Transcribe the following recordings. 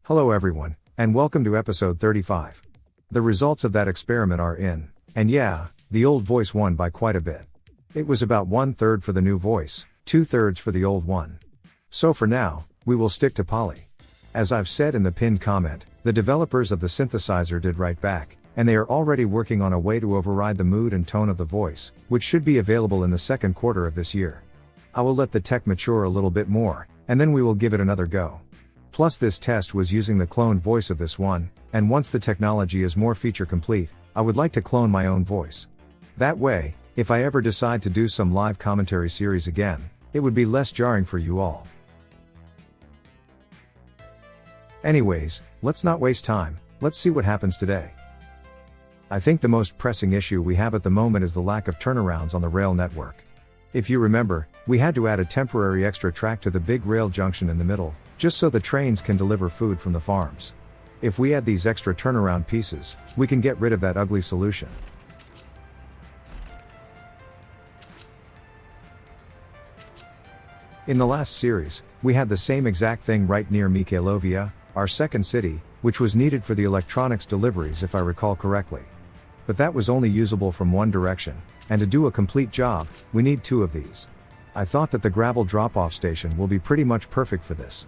Hello everyone, and welcome to episode 35. The results of that experiment are in, and yeah, the old voice won by quite a bit. It was about 1/3 for the new voice, 2/3 for the old one. So for now, we will stick to Polly. As I've said in the pinned comment, the developers of the synthesizer did write back, and they are already working on a way to override the mood and tone of the voice, which should be available in the second quarter of this year. I will let the tech mature a little bit more, and then we will give it another go. Plus this test was using the cloned voice of this one, and once the technology is more feature complete, I would like to clone my own voice. That way, if I ever decide to do some live commentary series again, it would be less jarring for you all. Anyways, let's not waste time, let's see what happens today. I think the most pressing issue we have at the moment is the lack of turnarounds on the rail network. If you remember, we had to add a temporary extra track to the big rail junction in the middle, just so the trains can deliver food from the farms. If we add these extra turnaround pieces, we can get rid of that ugly solution. In the last series, we had the same exact thing right near Mikhailovia, our second city, which was needed for the electronics deliveries if I recall correctly. But that was only usable from one direction, and to do a complete job, we need two of these. I thought that the gravel drop-off station will be pretty much perfect for this.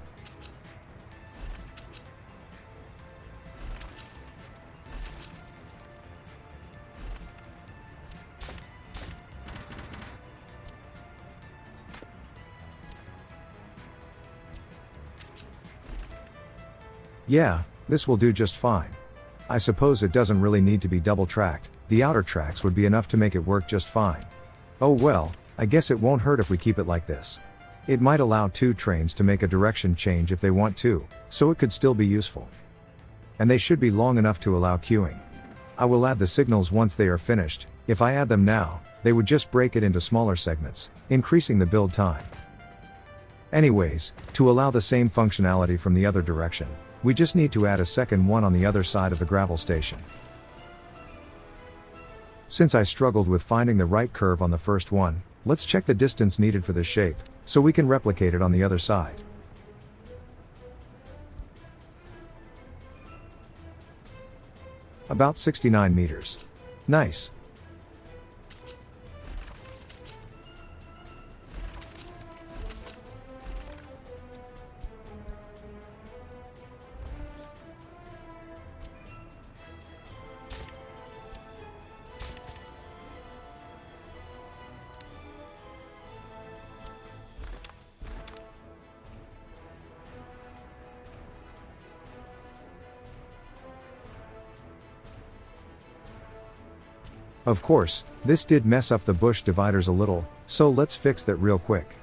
Yeah, this will do just fine. I suppose it doesn't really need to be double-tracked, the outer tracks would be enough to make it work just fine. Oh well, I guess it won't hurt if we keep it like this. It might allow two trains to make a direction change if they want to, so it could still be useful. And they should be long enough to allow queuing. I will add the signals once they are finished. If I add them now, they would just break it into smaller segments, increasing the build time. Anyways, to allow the same functionality from the other direction, we just need to add a second one on the other side of the gravel station. Since I struggled with finding the right curve on the first one, let's check the distance needed for this shape, so we can replicate it on the other side. About 69 meters. Nice. Of course, this did mess up the bush dividers a little, so let's fix that real quick.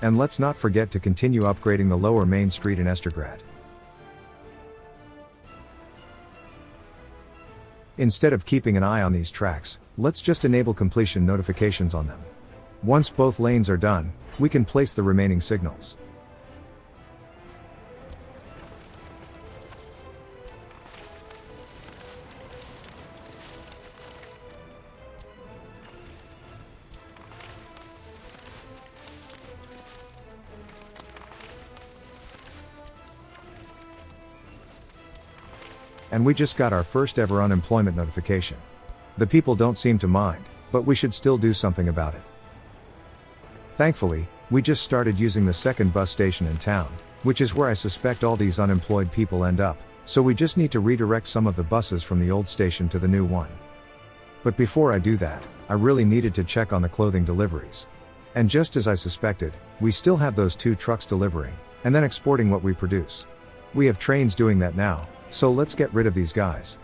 And let's not forget to continue upgrading the lower Main Street in Estergrad. Instead of keeping an eye on these tracks, let's just enable completion notifications on them. Once both lanes are done, we can place the remaining signals. And we just got our first ever unemployment notification. The people don't seem to mind, but we should still do something about it. Thankfully, we just started using the second bus station in town, which is where I suspect all these unemployed people end up, so we just need to redirect some of the buses from the old station to the new one. But before I do that, I really needed to check on the clothing deliveries. And just as I suspected, we still have those two trucks delivering, and then exporting what we produce. We have trains doing that now, so let's get rid of these guys.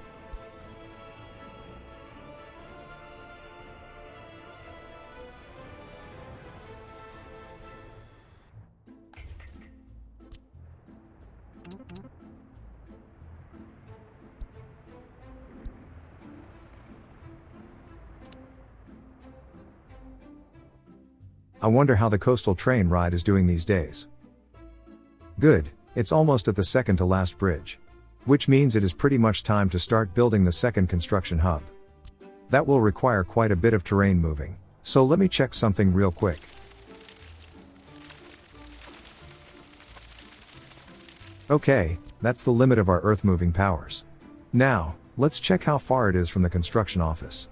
I wonder how the coastal train ride is doing these days. Good, It's almost at the second to last bridge. Which means it is pretty much time to start building the second construction hub. That will require quite a bit of terrain moving, so let me check something real quick. Okay, that's the limit of our earth moving powers. Now, let's check how far it is from the construction office.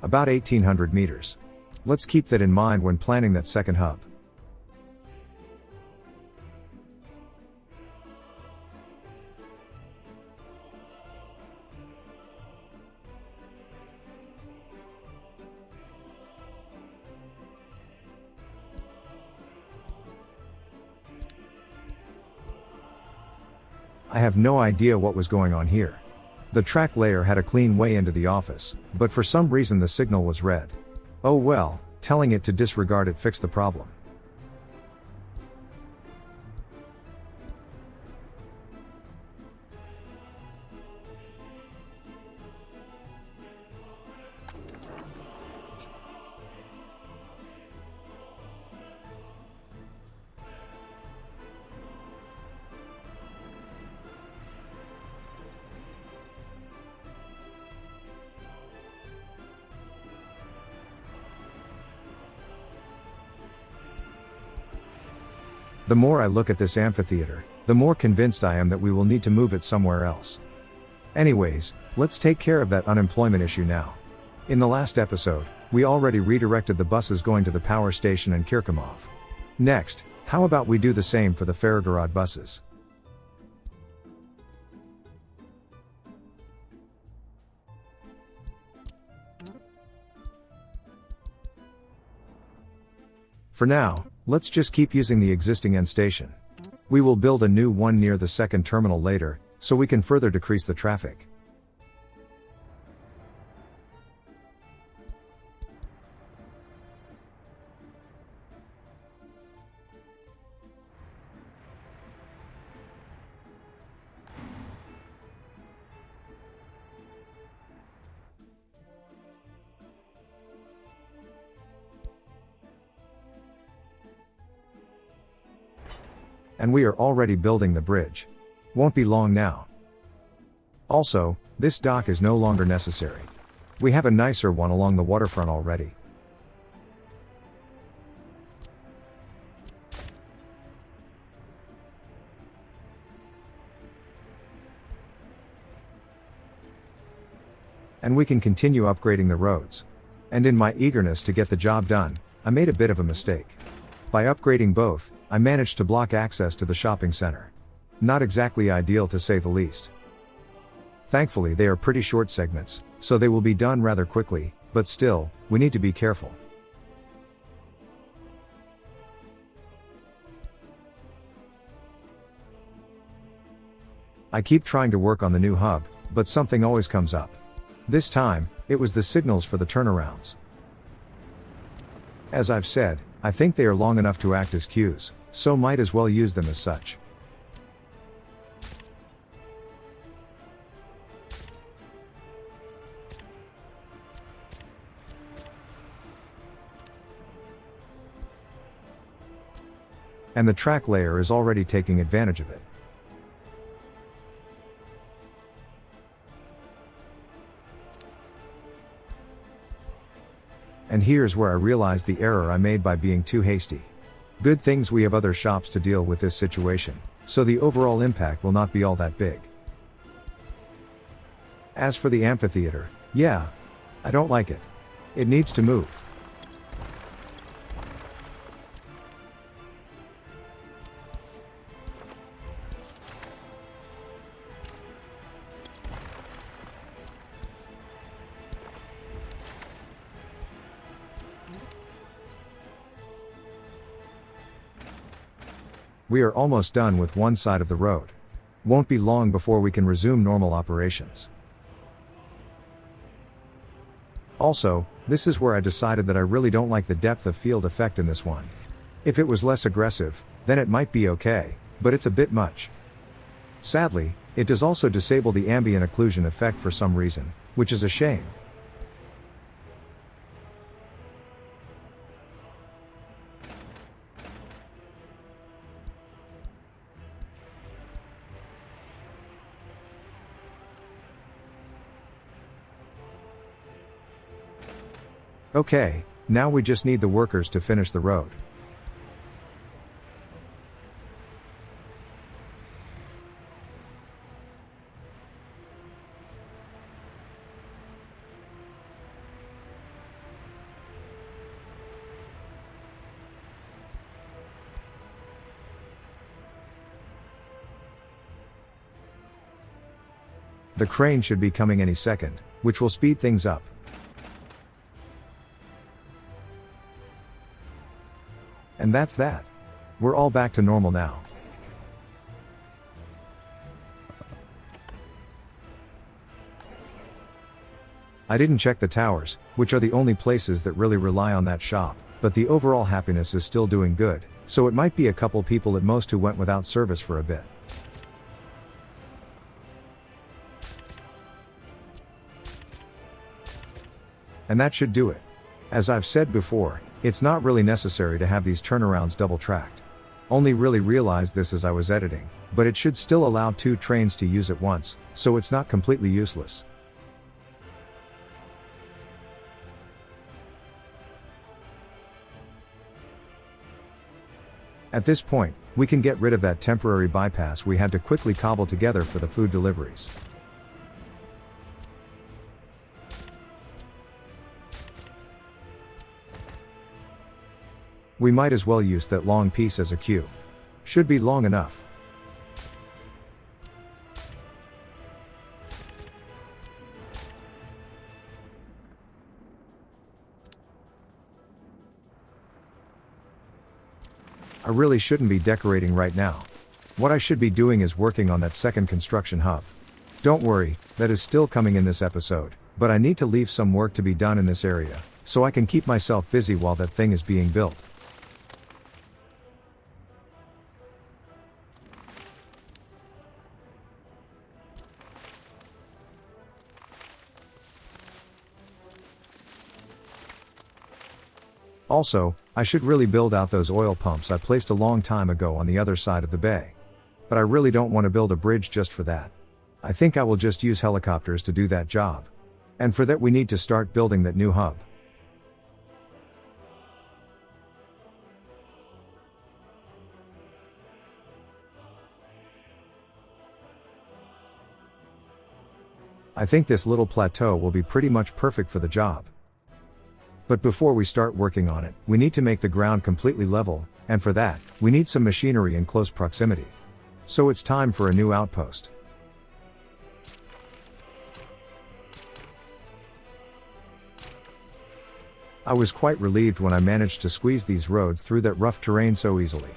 About 1800 meters. Let's keep that in mind when planning that second hub. I have no idea what was going on here. The track layer had a clean way into the office, but for some reason the signal was red. Oh well, telling it to disregard it fixed the problem. The more I look at this amphitheater, the more convinced I am that we will need to move it somewhere else. Anyways, let's take care of that unemployment issue now. In the last episode, we already redirected the buses going to the power station and Kirkomov. Next, how about we do the same for the Faragorod buses? For now, let's just keep using the existing end station. We will build a new one near the second terminal later, so we can further decrease the traffic. And we are already building the bridge. Won't be long now. Also, this dock is no longer necessary. We have a nicer one along the waterfront already. And we can continue upgrading the roads. And in my eagerness to get the job done, I made a bit of a mistake. By upgrading both, I managed to block access to the shopping center. Not exactly ideal to say the least. Thankfully they are pretty short segments, so they will be done rather quickly, but still, we need to be careful. I keep trying to work on the new hub, but something always comes up. This time, it was the signals for the turnarounds. As I've said, I think they are long enough to act as cues, so might as well use them as such. And the track layer is already taking advantage of it. And here's where I realized the error I made by being too hasty. Good things we have other shops to deal with this situation, so the overall impact will not be all that big. As for the amphitheater, yeah, I don't like it. It needs to move. We are almost done with one side of the road. Won't be long before we can resume normal operations. Also, this is where I decided that I really don't like the depth of field effect in this one. If it was less aggressive, then it might be okay, but it's a bit much. Sadly, it does also disable the ambient occlusion effect for some reason, which is a shame. Okay, now we just need the workers to finish the road. The crane should be coming any second, which will speed things up. And that's that. We're all back to normal now. I didn't check the towers, which are the only places that really rely on that shop, but the overall happiness is still doing good, so it might be a couple people at most who went without service for a bit. And that should do it. As I've said before, it's not really necessary to have these turnarounds double-tracked. Only really realized this as I was editing, but it should still allow 2 trains to use at once, so it's not completely useless. At this point, we can get rid of that temporary bypass we had to quickly cobble together for the food deliveries. We might as well use that long piece as a queue. Should be long enough. I really shouldn't be decorating right now. What I should be doing is working on that second construction hub. Don't worry, that is still coming in this episode, but I need to leave some work to be done in this area, so I can keep myself busy while that thing is being built. Also, I should really build out those oil pumps I placed a long time ago on the other side of the bay. But I really don't want to build a bridge just for that. I think I will just use helicopters to do that job. And for that we need to start building that new hub. I think this little plateau will be pretty much perfect for the job. But before we start working on it, we need to make the ground completely level, and for that, we need some machinery in close proximity. So it's time for a new outpost. I was quite relieved when I managed to squeeze these roads through that rough terrain so easily.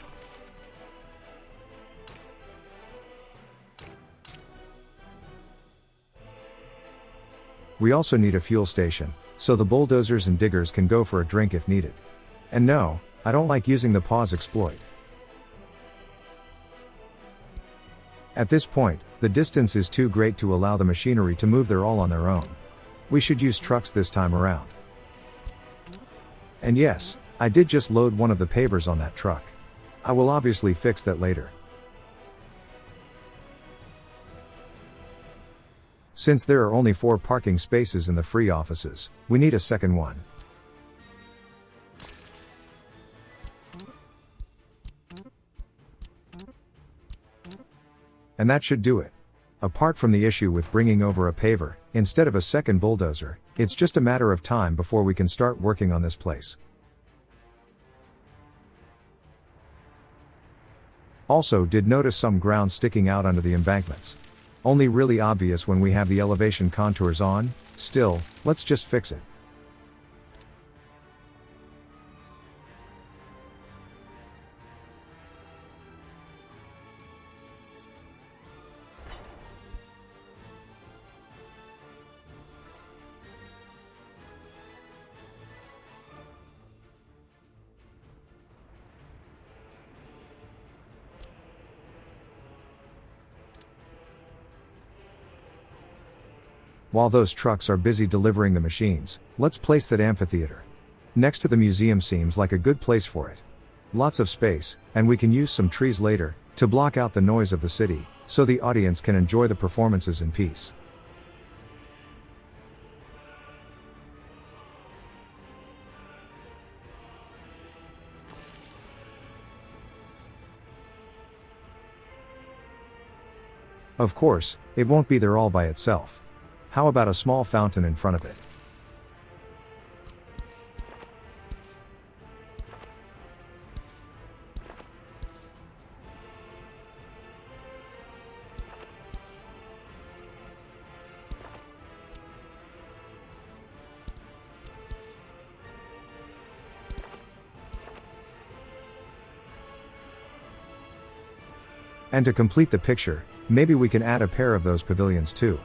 We also need a fuel station, so the bulldozers and diggers can go for a drink if needed. And no, I don't like using the pause exploit. At this point, the distance is too great to allow the machinery to move there all on their own. We should use trucks this time around. And yes, I did just load one of the pavers on that truck. I will obviously fix that later. Since there are only 4 parking spaces in the free offices, we need a second one. And that should do it. Apart from the issue with bringing over a paver, instead of a second bulldozer, it's just a matter of time before we can start working on this place. Also did notice some ground sticking out under the embankments. Only really obvious when we have the elevation contours on. Still, let's just fix it. While those trucks are busy delivering the machines, let's place that amphitheater. Next to the museum seems like a good place for it. Lots of space, and we can use some trees later, to block out the noise of the city, so the audience can enjoy the performances in peace. Of course, it won't be there all by itself. How about a small fountain in front of it? And to complete the picture, maybe we can add a pair of those pavilions too.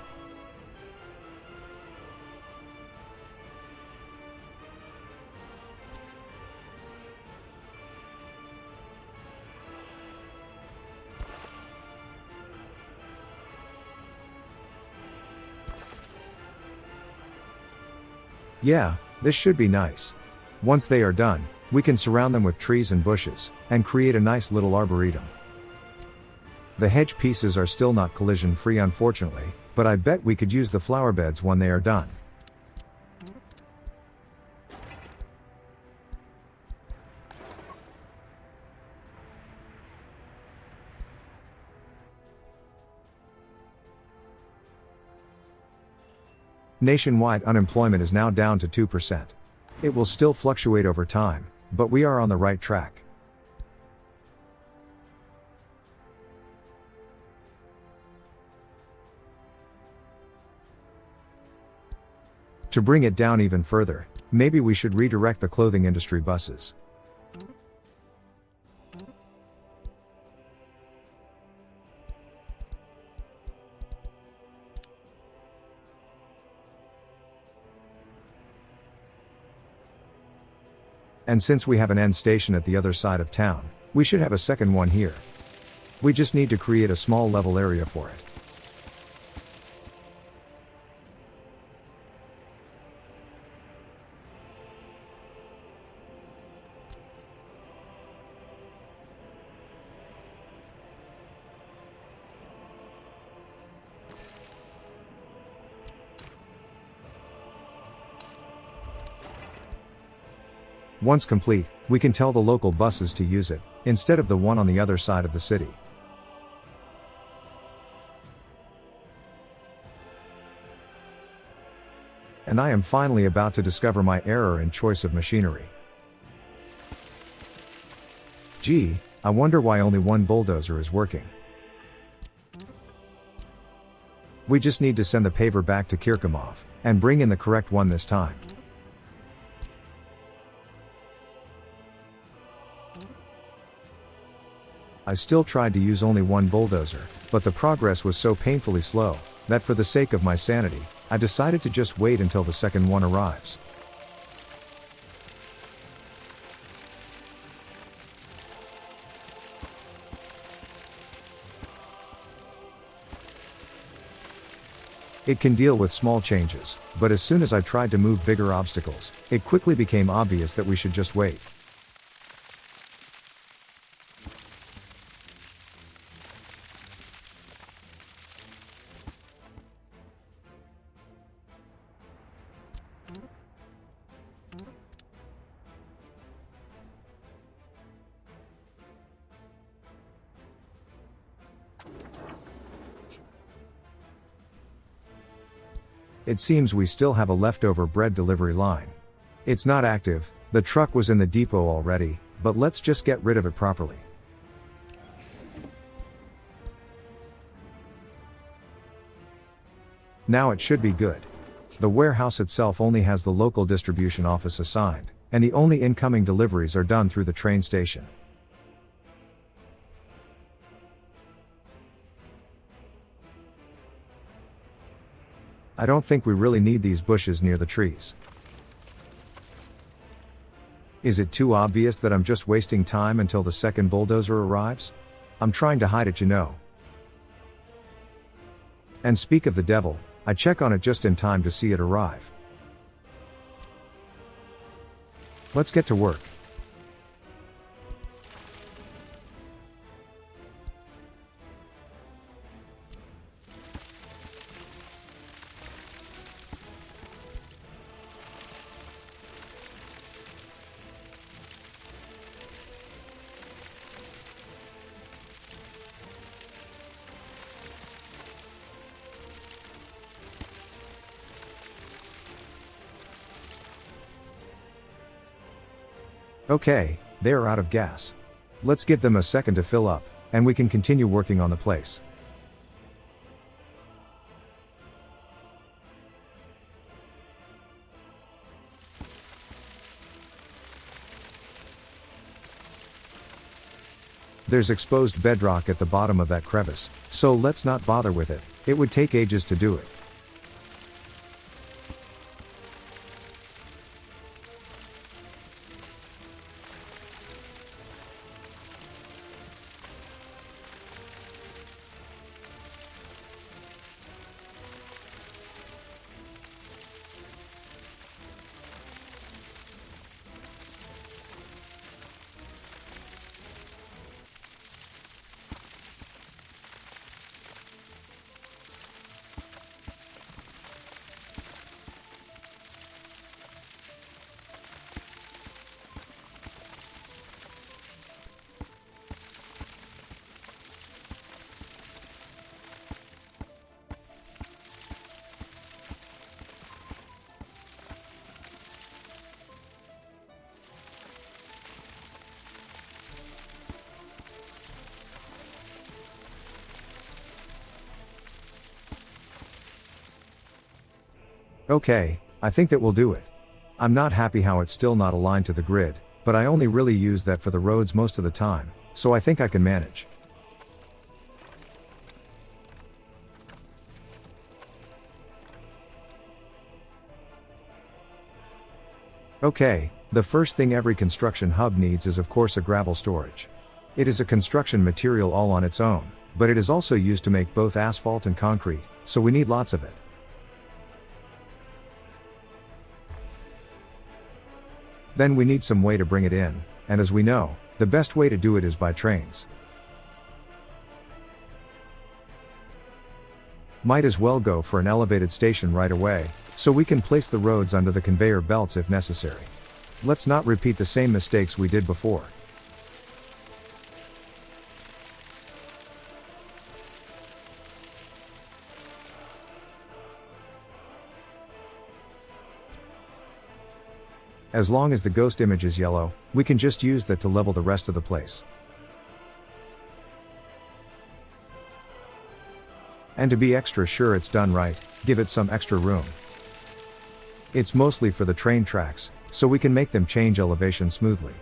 Yeah, this should be nice. Once they are done, we can surround them with trees and bushes, and create a nice little arboretum. The hedge pieces are still not collision free unfortunately, but I bet we could use the flower beds when they are done. Nationwide unemployment is now down to 2%. It will still fluctuate over time, but we are on the right track. To bring it down even further, maybe we should redirect the clothing industry buses. And since we have an end station at the other side of town, we should have a second one here. We just need to create a small level area for it. Once complete, we can tell the local buses to use it, instead of the one on the other side of the city. And I am finally about to discover my error in choice of machinery. Gee, I wonder why only one bulldozer is working. We just need to send the paver back to Kirkomov, and bring in the correct one this time. I still tried to use only one bulldozer, but the progress was so painfully slow, that for the sake of my sanity, I decided to just wait until the second one arrives. It can deal with small changes, but as soon as I tried to move bigger obstacles, it quickly became obvious that we should just wait. It seems we still have a leftover bread delivery line. It's not active, the truck was in the depot already, but let's just get rid of it properly. Now it should be good. The warehouse itself only has the local distribution office assigned, and the only incoming deliveries are done through the train station. I don't think we really need these bushes near the trees. Is it too obvious that I'm just wasting time until the second bulldozer arrives? I'm trying to hide it, you know. And speak of the devil, I check on it just in time to see it arrive. Let's get to work. Okay, they are out of gas. Let's give them a second to fill up, and we can continue working on the place. There's exposed bedrock at the bottom of that crevice, so let's not bother with it. It would take ages to do it. Okay, I think that will do it. I'm not happy how it's still not aligned to the grid, but I only really use that for the roads most of the time, so I think I can manage. Okay, the first thing every construction hub needs is of course a gravel storage. It is a construction material all on its own, but it is also used to make both asphalt and concrete, so we need lots of it. Then we need some way to bring it in, and as we know, the best way to do it is by trains. Might as well go for an elevated station right away, so we can place the roads under the conveyor belts if necessary. Let's not repeat the same mistakes we did before. As long as the ghost image is yellow, we can just use that to level the rest of the place. And to be extra sure it's done right, give it some extra room. It's mostly for the train tracks, so we can make them change elevation smoothly.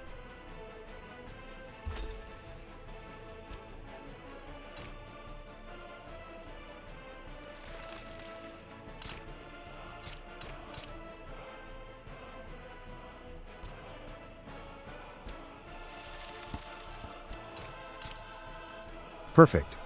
Perfect.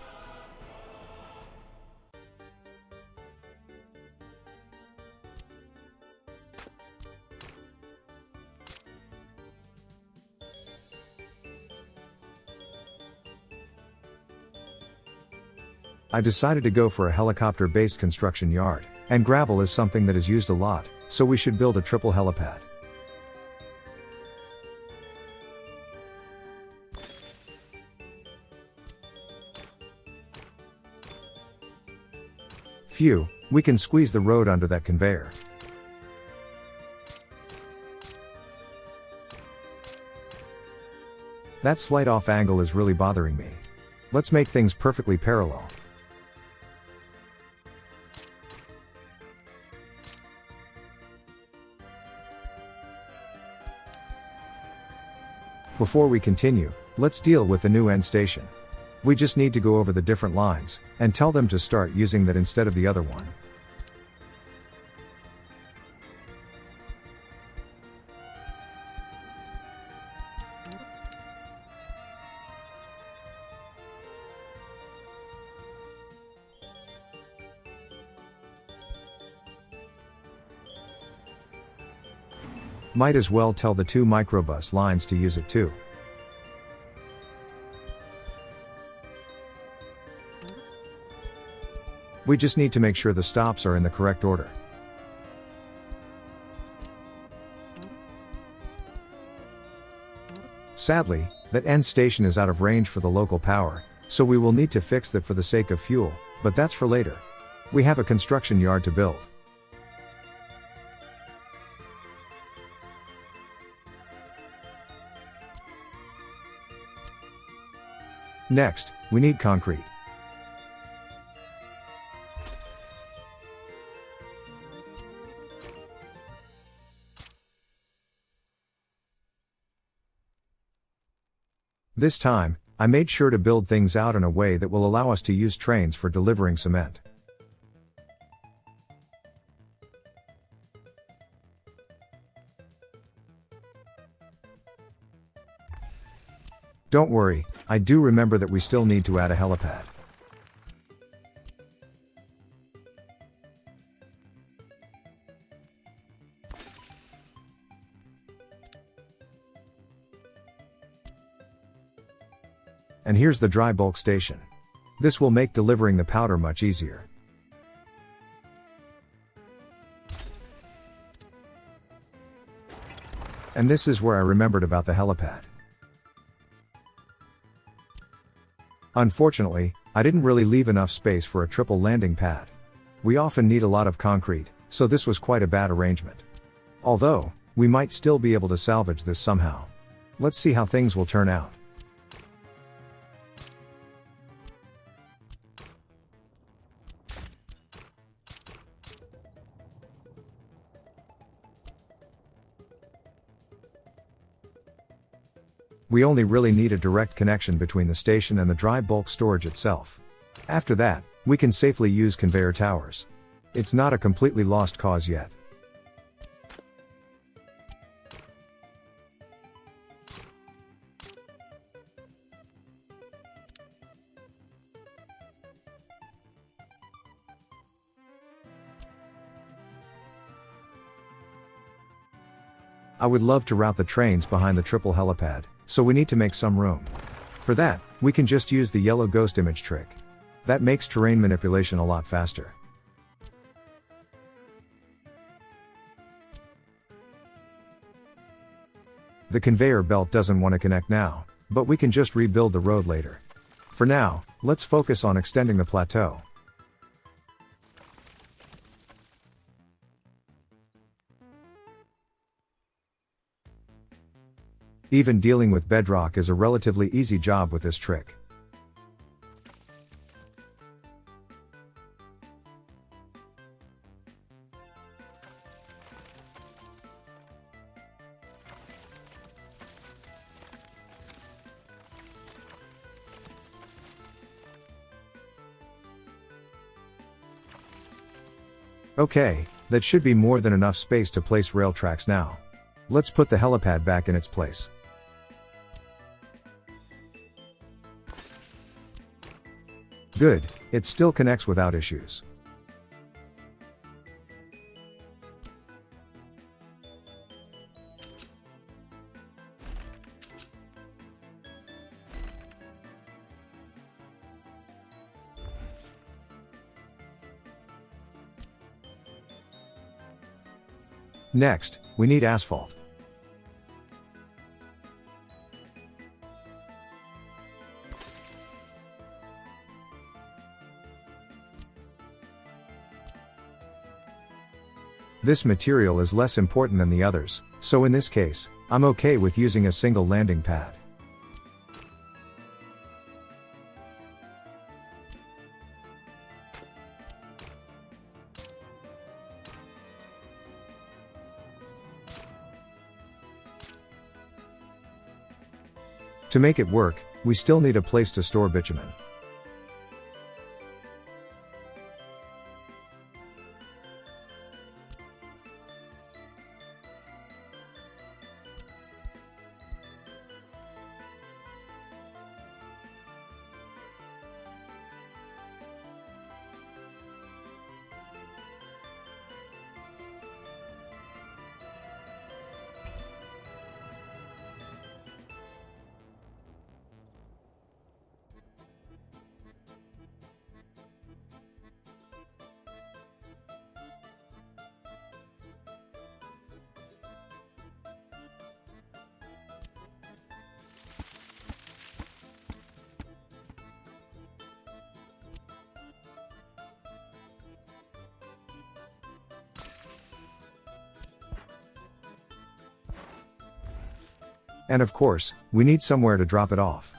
I decided to go for a helicopter-based construction yard, and gravel is something that is used a lot, so we should build a triple helipad. Phew, we can squeeze the road under that conveyor. That slight off angle is really bothering me. Let's make things perfectly parallel. Before we continue, let's deal with the new end station. We just need to go over the different lines, and tell them to start using that instead of the other one. Might as well tell the two microbus lines to use it too. We just need to make sure the stops are in the correct order. Sadly, that end station is out of range for the local power, so we will need to fix that for the sake of fuel, but that's for later. We have a construction yard to build. Next, we need concrete. This time, I made sure to build things out in a way that will allow us to use trains for delivering cement. Don't worry, I do remember that we still need to add a helipad. And here's the dry bulk station. This will make delivering the powder much easier. And this is where I remembered about the helipad. Unfortunately, I didn't really leave enough space for a triple landing pad. We often need a lot of concrete, so this was quite a bad arrangement. Although, we might still be able to salvage this somehow. Let's see how things will turn out. We only really need a direct connection between the station and the dry bulk storage itself. After that, we can safely use conveyor towers. It's not a completely lost cause yet. I would love to route the trains behind the triple helipad, so we need to make some room. For that, we can just use the yellow ghost image trick. That makes terrain manipulation a lot faster. The conveyor belt doesn't want to connect now, but we can just rebuild the road later. For now, let's focus on extending the plateau. Even dealing with bedrock is a relatively easy job with this trick. Okay, that should be more than enough space to place rail tracks now. Let's put the helipad back in its place. Good, it still connects without issues. Next, we need asphalt. This material is less important than the others, so in this case, I'm okay with using a single landing pad. To make it work, we still need a place to store bitumen. And of course, we need somewhere to drop it off.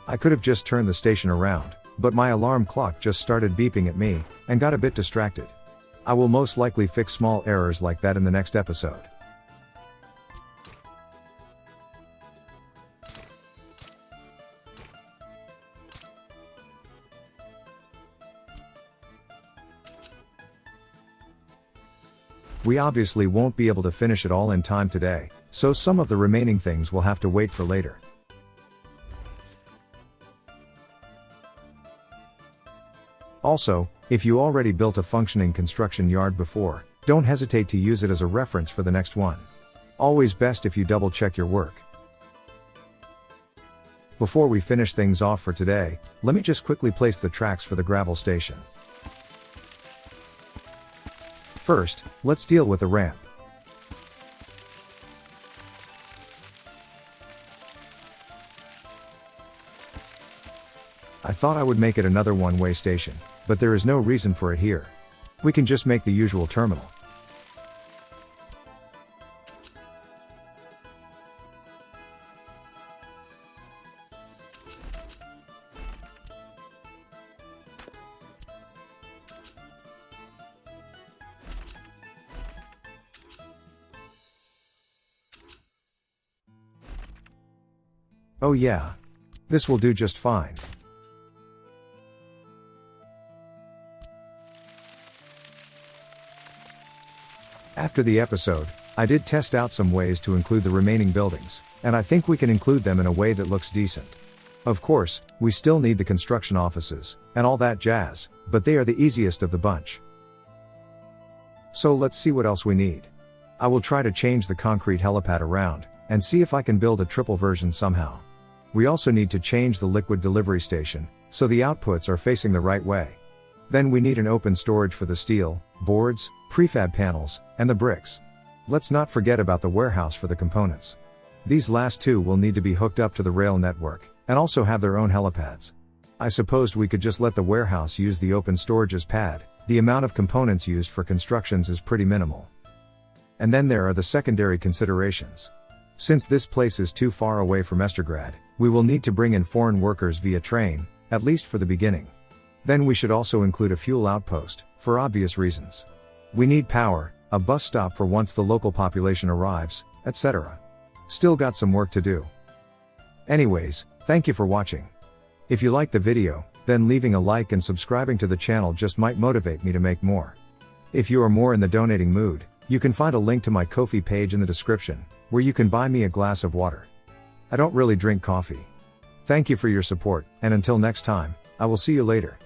I could have just turned the station around, but my alarm clock just started beeping at me, and got a bit distracted. I will most likely fix small errors like that in the next episode. We obviously won't be able to finish it all in time today, so some of the remaining things will have to wait for later. Also, if you already built a functioning construction yard before, don't hesitate to use it as a reference for the next one. Always best if you double check your work. Before we finish things off for today, let me just quickly place the tracks for the gravel station. First, let's deal with the ramp. I thought I would make it another one-way station, but there is no reason for it here. We can just make the usual terminal. Oh yeah. This will do just fine. After the episode, I did test out some ways to include the remaining buildings, and I think we can include them in a way that looks decent. Of course, we still need the construction offices, and all that jazz, but they are the easiest of the bunch. So let's see what else we need. I will try to change the concrete helipad around, and see if I can build a triple version somehow. We also need to change the liquid delivery station, so the outputs are facing the right way. Then we need an open storage for the steel, boards, prefab panels, and the bricks. Let's not forget about the warehouse for the components. These last two will need to be hooked up to the rail network, and also have their own helipads. I supposed we could just let the warehouse use the open storage as pad. The amount of components used for constructions is pretty minimal. And then there are the secondary considerations. Since this place is too far away from Estergrad, we will need to bring in foreign workers via train, at least for the beginning. Then we should also include a fuel outpost, for obvious reasons. We need power, a bus stop for once the local population arrives, etc. Still got some work to do. Anyways, thank you for watching. If you liked the video, then leaving a like and subscribing to the channel just might motivate me to make more. If you are more in the donating mood, you can find a link to my Ko-fi page in the description, where you can buy me a glass of water. I don't really drink coffee. Thank you for your support, and until next time, I will see you later.